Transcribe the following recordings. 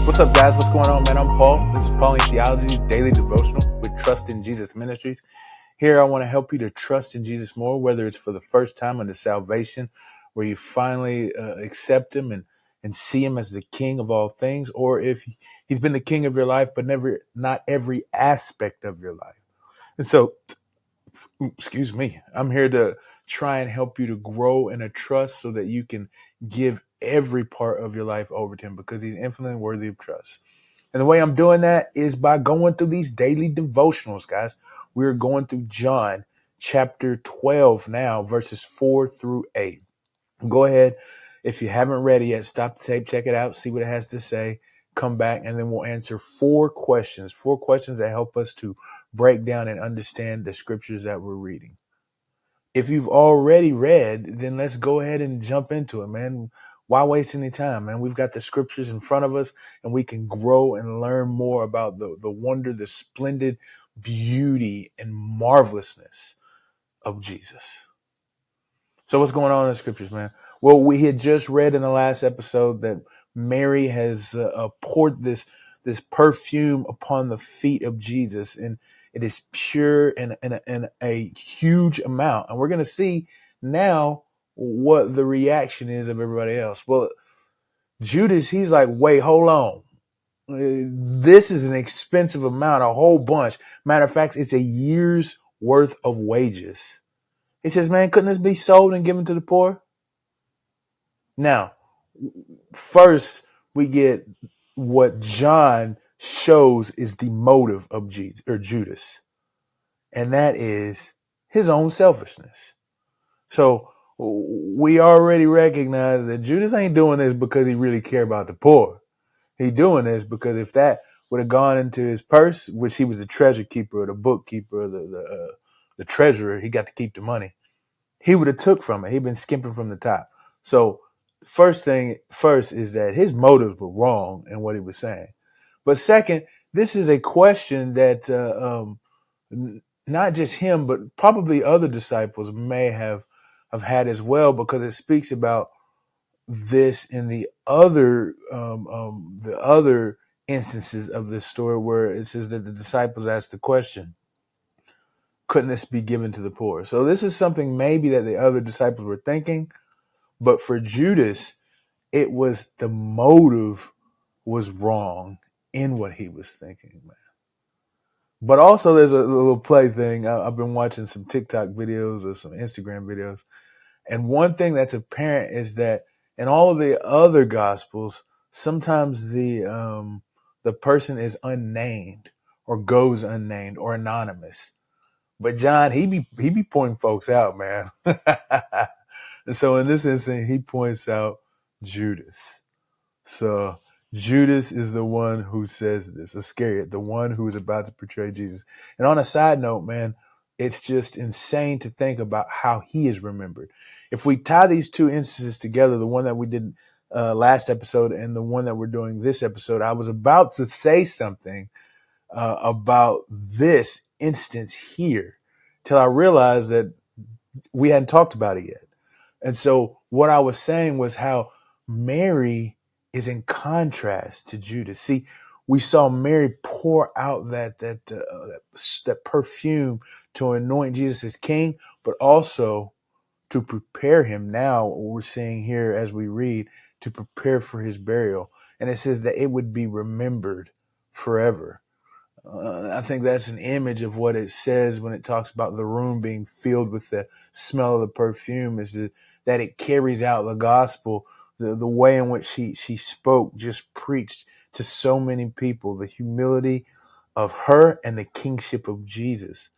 What's up, guys? What's going on, man? I'm Paul. This is Pauline Theology's daily devotional with Trust in Jesus Ministries. Here, I want to help you to trust in Jesus more, whether it's for the first time under salvation, where you finally accept Him and see Him as the King of all things, or if He's been the King of your life, but not every aspect of your life. And so, excuse me, I'm here to try and help you to grow in a trust so that you can give every part of your life over to Him because He's infinitely worthy of trust. And the way I'm doing that is by going through these daily devotionals, guys. We're going through John chapter 12 now, verses 4 through 8. Go ahead. If you haven't read it yet, stop the tape, check it out, see what it has to say, come back, and then we'll answer four questions that help us to break down and understand the scriptures that we're reading. If you've already read, then let's go ahead and jump into it, man. Why waste any time, man? We've got the scriptures in front of us and we can grow and learn more about the wonder, the splendid beauty and marvelousness of Jesus. So what's going on in the scriptures, man? Well, we had just read in the last episode that Mary has poured this perfume upon the feet of Jesus, and it is pure and a huge amount. And we're going to see now what the reaction is of everybody else. Well, Judas, he's like, wait, hold on. This is an expensive amount, a whole bunch. Matter of fact, it's a year's worth of wages. He says, man, couldn't this be sold and given to the poor? Now, first we get what John shows is the motive of Jesus or Judas, and that is his own selfishness. So we already recognize that Judas ain't doing this because he really cared about the poor. He doing this because if that would have gone into his purse, which he was the treasure keeper or the bookkeeper, or the treasurer, he got to keep the money. He would have took from it. He'd been skimping from the top. So first is that his motives were wrong in what he was saying. But second, this is a question that not just him, but probably other disciples may have had as well, because it speaks about this in the other instances of this story where it says that the disciples asked the question, couldn't this be given to the poor? So this is something maybe that the other disciples were thinking, but for Judas, it was the motive was wrong in what he was thinking, man. But also there's a little play thing. I've been watching some TikTok videos or some Instagram videos. And one thing that's apparent is that in all of the other gospels, sometimes the person is unnamed or goes unnamed or anonymous. But John, he be pointing folks out, man. And so in this instance, he points out Judas. So Judas is the one who says this, Iscariot, the one who is about to betray Jesus. And on a side note, man, it's just insane to think about how he is remembered. If we tie these two instances together, the one that we did last episode and the one that we're doing this episode, I was about to say something about this instance here till I realized that we hadn't talked about it yet. And so what I was saying was how Mary is in contrast to Judas. See, we saw Mary pour out that perfume to anoint Jesus as king, but also to prepare him now, what we're seeing here as we read, to prepare for his burial. And it says that it would be remembered forever. I think that's an image of what it says when it talks about the room being filled with the smell of the perfume, is that it carries out the gospel. The way in which she spoke just preached to so many people the humility of her and the kingship of Jesus.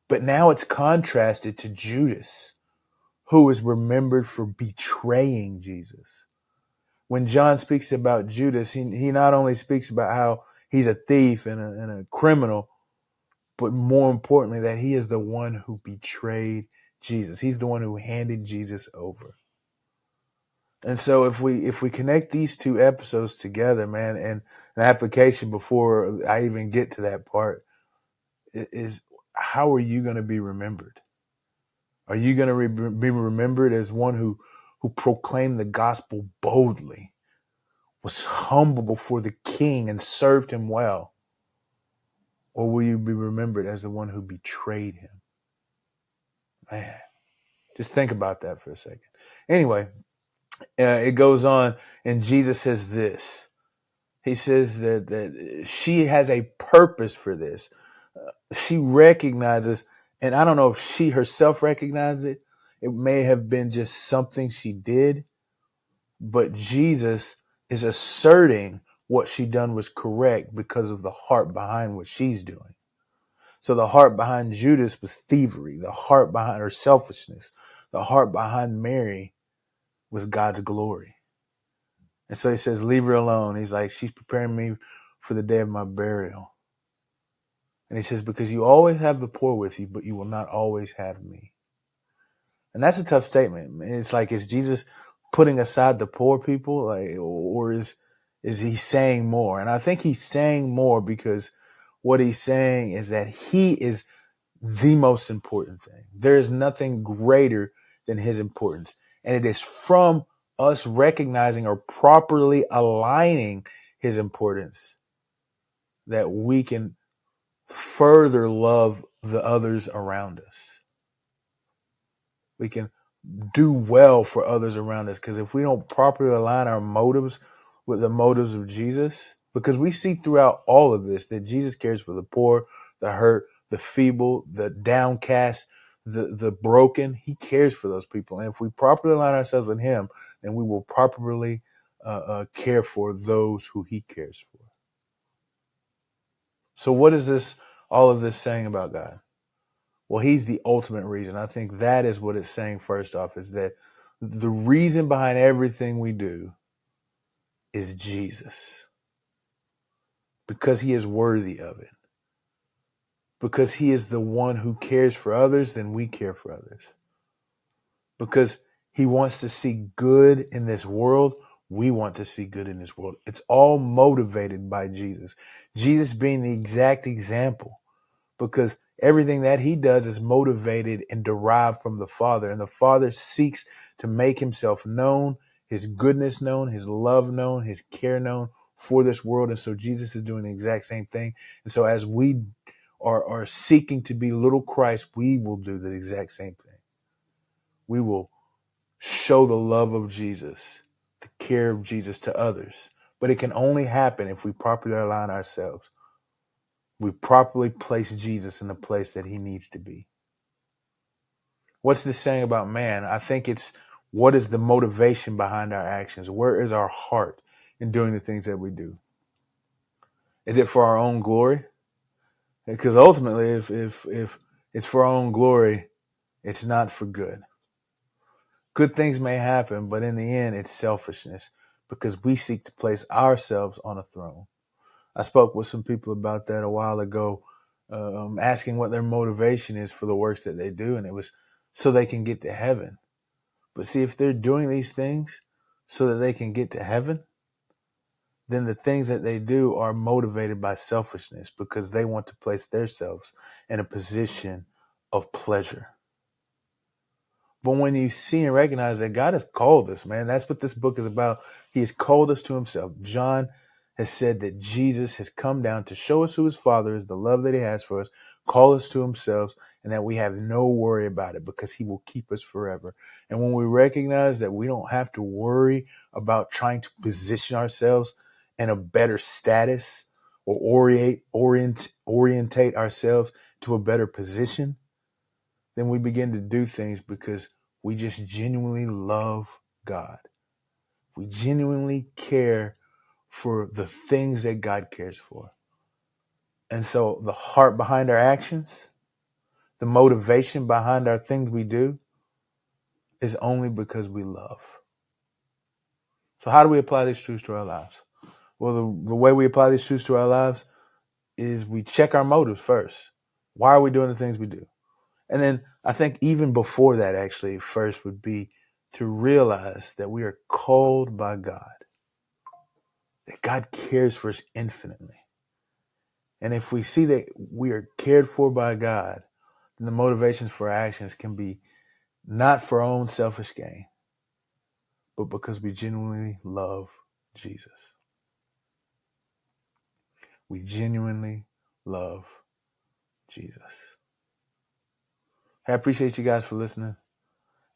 But now it's contrasted to Judas, who is remembered for betraying Jesus. When John speaks about Judas, he not only speaks about how he's a thief and a criminal, but more importantly, that he is the one who betrayed Jesus. He's the one who handed Jesus over. And so if we connect these two episodes together, man, and an application before I even get to that part is, how are you going to be remembered? Are you going to be remembered as one who proclaimed the gospel boldly, was humble before the king and served him well? Or will you be remembered as the one who betrayed him? Man, just think about that for a second. Anyway, it goes on, and Jesus says this. He says that she has a purpose for this. She recognizes, and I don't know if she herself recognized it. It may have been just something she did, but Jesus is asserting what she done was correct because of the heart behind what she's doing. So the heart behind Judas was thievery. The heart behind her selfishness. The heart behind Mary was God's glory. And so he says, leave her alone. He's like, she's preparing me for the day of my burial. And he says, because you always have the poor with you, but you will not always have me. And that's a tough statement. It's like, is Jesus putting aside the poor people? Like, or is he saying more? And I think he's saying more because what he's saying is that he is the most important thing. There is nothing greater than his importance. And it is from us recognizing or properly aligning his importance that we can further love the others around us. We can do well for others around us, because if we don't properly align our motives with the motives of Jesus, because we see throughout all of this that Jesus cares for the poor, the hurt, the feeble, the downcast, the broken. He cares for those people. And if we properly align ourselves with him, then we will properly care for those who he cares for. So what is all of this saying about God? Well, he's the ultimate reason. I think that is what it's saying first off, is that the reason behind everything we do is Jesus. Because he is worthy of it. Because he is the one who cares for others, then we care for others. Because he wants to see good in this world, we want to see good in this world. It's all motivated by Jesus. Jesus being the exact example. Because everything that he does is motivated and derived from the Father. And the Father seeks to make himself known, his goodness known, his love known, his care known for this world. And so Jesus is doing the exact same thing. And so as we are seeking to be little Christ, we will do the exact same thing. We will show the love of Jesus, the care of Jesus to others. But it can only happen if we properly align ourselves. We properly place Jesus in the place that he needs to be. What's this saying about man? I think it's, what is the motivation behind our actions? Where is our heart in doing the things that we do? Is it for our own glory? Because ultimately, if it's for our own glory, it's not for good. Good things may happen, but in the end, it's selfishness because we seek to place ourselves on a throne. I spoke with some people about that a while ago, asking what their motivation is for the works that they do. And it was so they can get to heaven. But see, if they're doing these things so that they can get to heaven, then the things that they do are motivated by selfishness because they want to place themselves in a position of pleasure. But when you see and recognize that God has called us, man, that's what this book is about. He has called us to himself. John has said that Jesus has come down to show us who his Father is, the love that he has for us, call us to himself, and that we have no worry about it because he will keep us forever. And when we recognize that we don't have to worry about trying to position ourselves in a better status or orientate ourselves to a better position, then we begin to do things because we just genuinely love God. We genuinely care for the things that God cares for. And so the heart behind our actions, the motivation behind our things we do is only because we love. So how do we apply these truths to our lives? Well, the way we apply these truths to our lives is we check our motives first. Why are we doing the things we do? And then I think even before that, actually, first would be to realize that we are called by God, that God cares for us infinitely. And if we see that we are cared for by God, then the motivations for our actions can be not for our own selfish gain, but because we genuinely love Jesus. we genuinely love Jesus. I appreciate you guys for listening.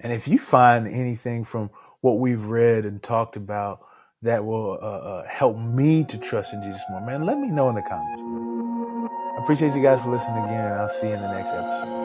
And if you find anything from what we've read and talked about that will help me to trust in Jesus more, man, let me know in the comments, man. I appreciate you guys for listening again, and I'll see you in the next episode.